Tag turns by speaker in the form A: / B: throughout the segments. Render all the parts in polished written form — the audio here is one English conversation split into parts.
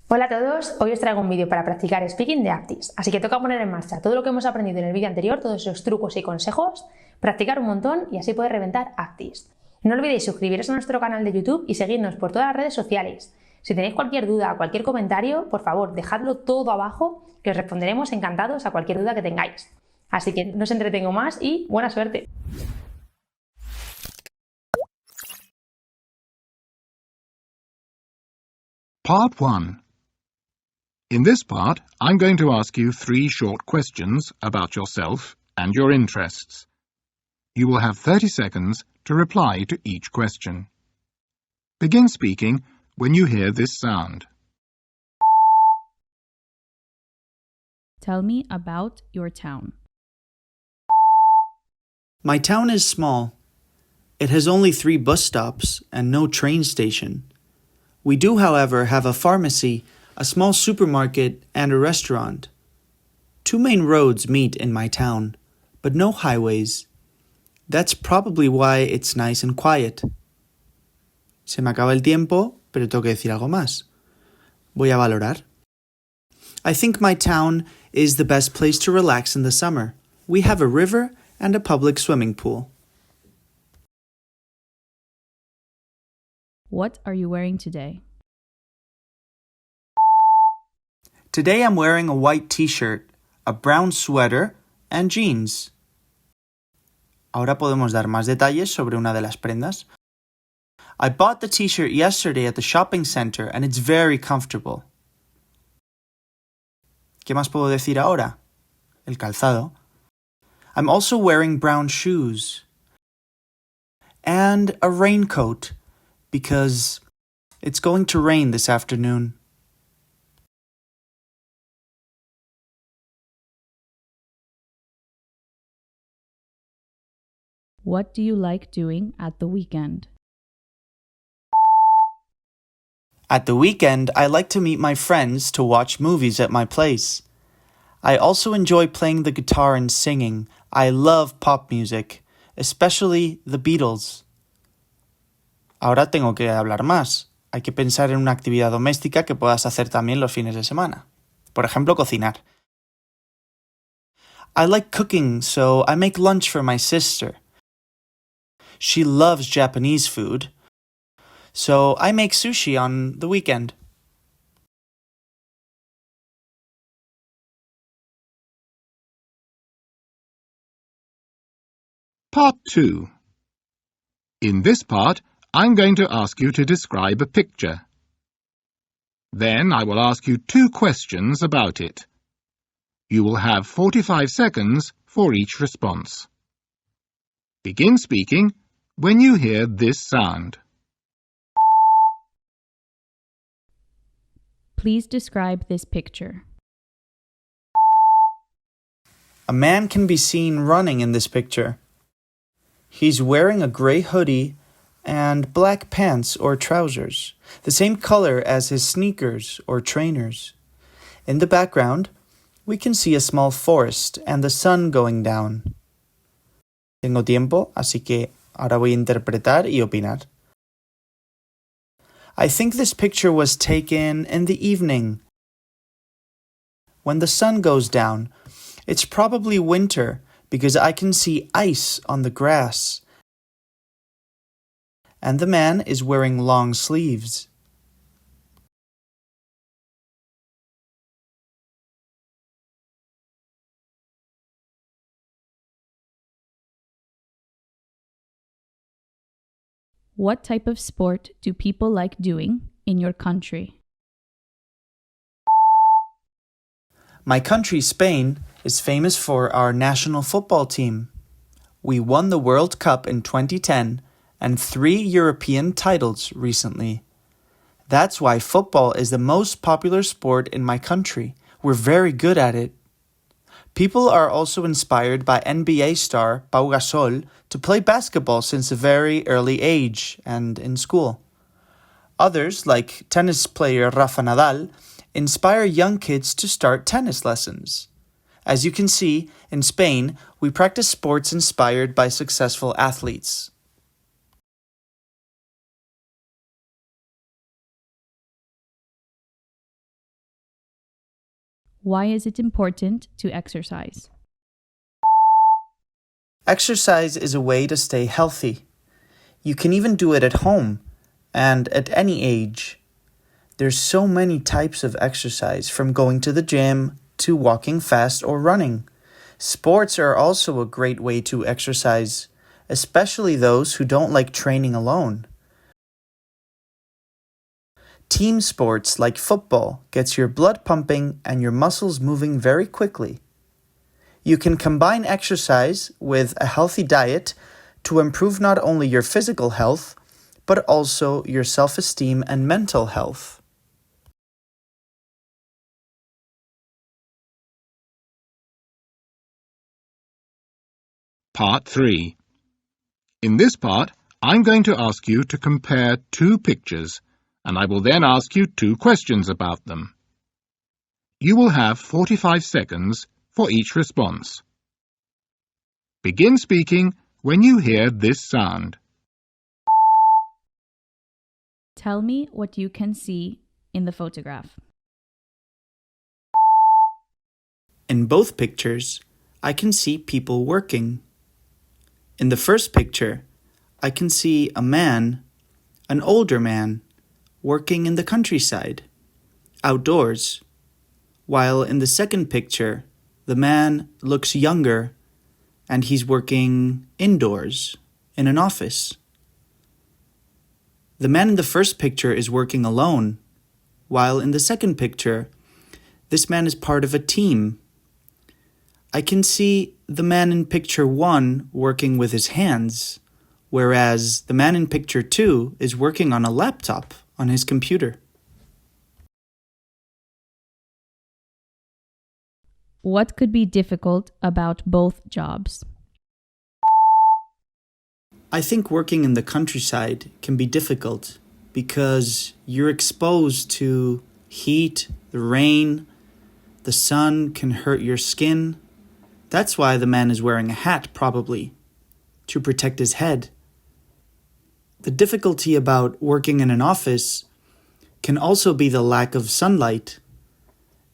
A: Hola a todos, hoy os traigo un vídeo para practicar speaking de Aptis, así que toca poner en marcha todo lo que hemos aprendido en el vídeo anterior, todos esos trucos y consejos, practicar un montón y así poder reventar Aptis. No olvidéis suscribiros a nuestro canal de YouTube y seguirnos por todas las redes sociales. Si tenéis cualquier duda o cualquier comentario, por favor, dejadlo todo abajo, que os responderemos encantados a cualquier duda que tengáis. Así que no os entretengo más y buena suerte.
B: Part 1. In this part, I'm going to ask you 3 short questions about yourself and your interests. You will have 30 seconds to reply to each question. Begin speaking when you hear this sound.
C: Tell me about your town.
D: My town is small. It has only 3 bus stops and no train station. We do, however, have a pharmacy, a small supermarket, and a restaurant. 2 main roads meet in my town, but no highways. That's probably why it's nice and quiet. Se me acaba el tiempo, pero tengo que decir algo más. Voy a valorar. I think my town is the best place to relax in the summer. We have a river and a public swimming pool.
C: What are you wearing today?
D: Today I'm wearing a white t-shirt, a brown sweater, and jeans. Ahora podemos dar más detalles sobre una de las prendas. I bought the t-shirt yesterday at the shopping center and it's very comfortable. ¿Qué más puedo decir ahora? El calzado. I'm also wearing brown shoes. And a raincoat, because it's going to rain this afternoon.
C: What do you like doing at the weekend?
D: At the weekend, I like to meet my friends to watch movies at my place. I also enjoy playing the guitar and singing. I love pop music, especially the Beatles. Ahora tengo que hablar más. Hay que pensar en una actividad doméstica que puedas hacer también los fines de semana. Por ejemplo, cocinar. I like cooking, so I make lunch for my sister. She loves Japanese food, so I make sushi on the weekend.
B: Part 2. In this part, I'm going to ask you to describe a picture. Then I will ask you 2 questions about it. You will have 45 seconds for each response. Begin speaking when you hear this sound.
C: Please describe this picture.
D: A man can be seen running in this picture. He's wearing a gray hoodie and black pants or trousers, the same color as his sneakers or trainers. In the background, we can see a small forest and the sun going down. Tengo tiempo, así que ahora voy a interpretar y opinar. I think this picture was taken in the evening. When the sun goes down, it's probably winter because I can see ice on the grass. And the man is wearing long sleeves.
C: What type of sport do people like doing in your country?
D: My country, Spain, is famous for our national football team. We won the World Cup in 2010 and 3 European titles recently. That's why football is the most popular sport in my country. We're very good at it. People are also inspired by NBA star Pau Gasol to play basketball since a very early age and in school. Others, like tennis player Rafa Nadal, inspire young kids to start tennis lessons. As you can see, in Spain, we practice sports inspired by successful athletes.
C: Why is it important to exercise?
D: Exercise is a way to stay healthy. You can even do it at home and at any age. There's so many types of exercise, from going to the gym to walking fast or running. Sports are also a great way to exercise, especially those who don't like training alone. Team sports like football gets your blood pumping and your muscles moving very quickly. You can combine exercise with a healthy diet to improve not only your physical health, but also your self-esteem and mental health.
B: Part 3. In this part, I'm going to ask you to compare two pictures, and I will then ask you two questions about them. You will have 45 seconds for each response. Begin speaking when you hear this sound.
C: Tell me what you can see in the photograph.
D: In both pictures, I can see people working. In the first picture, I can see a man, an older man, working in the countryside, outdoors, while in the second picture, the man looks younger and he's working indoors in an office. The man in the first picture is working alone, while in the second picture, this man is part of a team. I can see the man in picture 1 working with his hands, whereas the man in picture 2 is working on a laptop on his computer.
C: What could be difficult about both jobs?
D: I think working in the countryside can be difficult because you're exposed to heat, the rain, the sun can hurt your skin. That's why the man is wearing a hat, probably, to protect his head. The difficulty about working in an office can also be the lack of sunlight,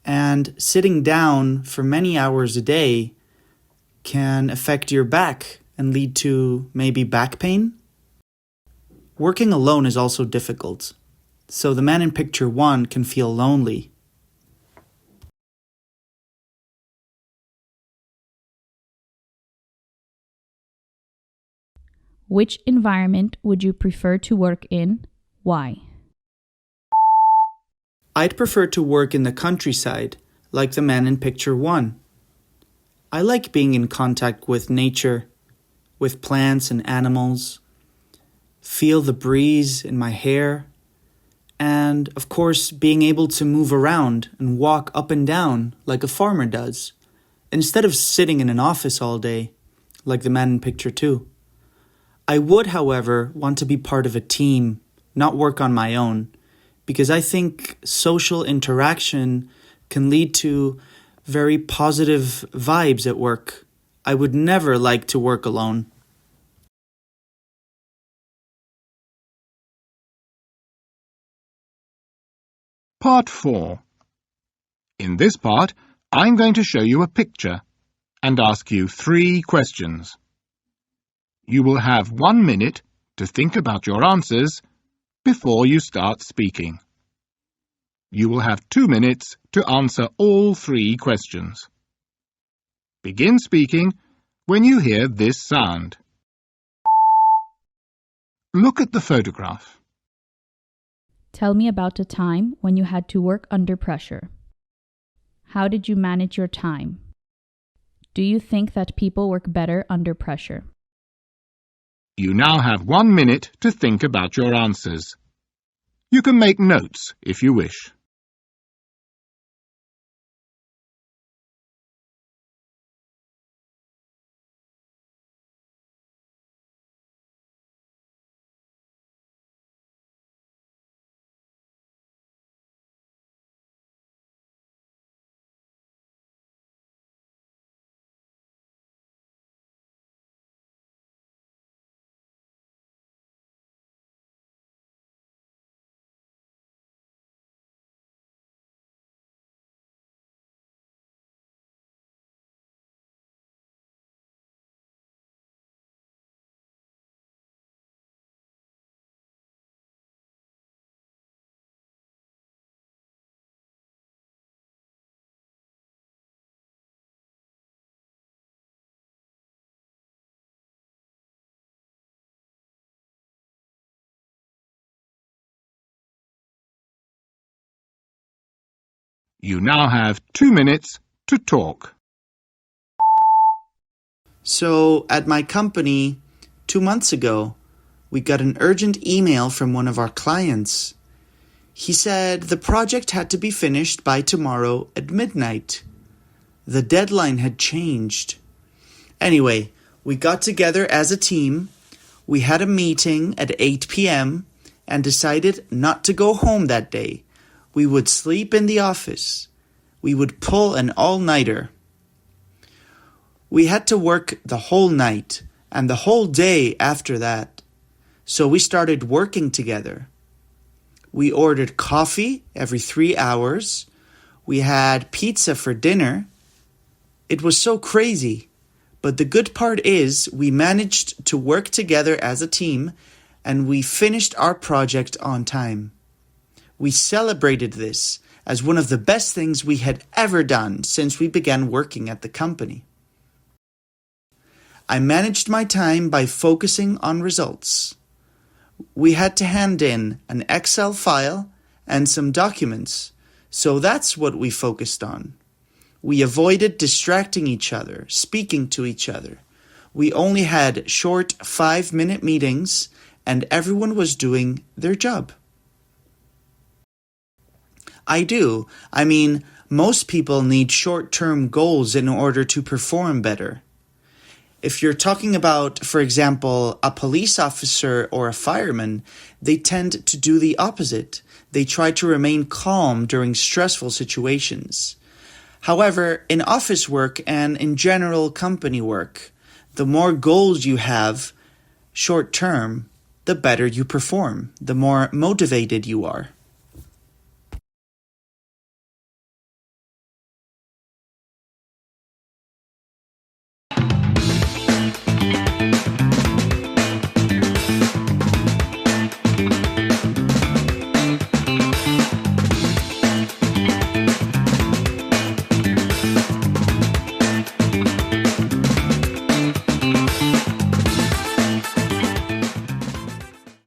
D: and sitting down for many hours a day can affect your back and lead to maybe back pain. Working alone is also difficult, so the man in picture 1 can feel lonely.
C: Which environment would you prefer to work in? Why?
D: I'd prefer to work in the countryside, like the man in picture 1. I like being in contact with nature, with plants and animals, feel the breeze in my hair, and, of course, being able to move around and walk up and down like a farmer does, instead of sitting in an office all day, like the man in picture 2. I would, however, want to be part of a team, not work on my own, because I think social interaction can lead to very positive vibes at work. I would never like to work alone.
B: Part 4. In this part, I'm going to show you a picture and ask you 3 questions. You will have 1 minute to think about your answers before you start speaking. You will have 2 minutes to answer all 3 questions. Begin speaking when you hear this sound. Look at the photograph.
C: Tell me about a time when you had to work under pressure. How did you manage your time? Do you think that people work better under pressure?
B: You now have 1 minute to think about your answers. You can make notes if you wish. You now have 2 minutes to talk.
D: So, at my company, 2 months ago, we got an urgent email from one of our clients. He said the project had to be finished by tomorrow at midnight. The deadline had changed. Anyway, we got together as a team, we had a meeting at 8 p.m. and decided not to go home that day. We would sleep in the office. We would pull an all-nighter. We had to work the whole night and the whole day after that. So we started working together. We ordered coffee every 3 hours. We had pizza for dinner. It was so crazy. But the good part is we managed to work together as a team and we finished our project on time. We celebrated this as one of the best things we had ever done since we began working at the company. I managed my time by focusing on results. We had to hand in an Excel file and some documents, so that's what we focused on. We avoided distracting each other, speaking to each other. We only had short 5-minute meetings and everyone was doing their job. I mean, most people need short-term goals in order to perform better. If you're talking about, for example, a police officer or a fireman, they tend to do the opposite. They try to remain calm during stressful situations. However, in office work and in general company work, the more goals you have, short-term, the better you perform, the more motivated you are.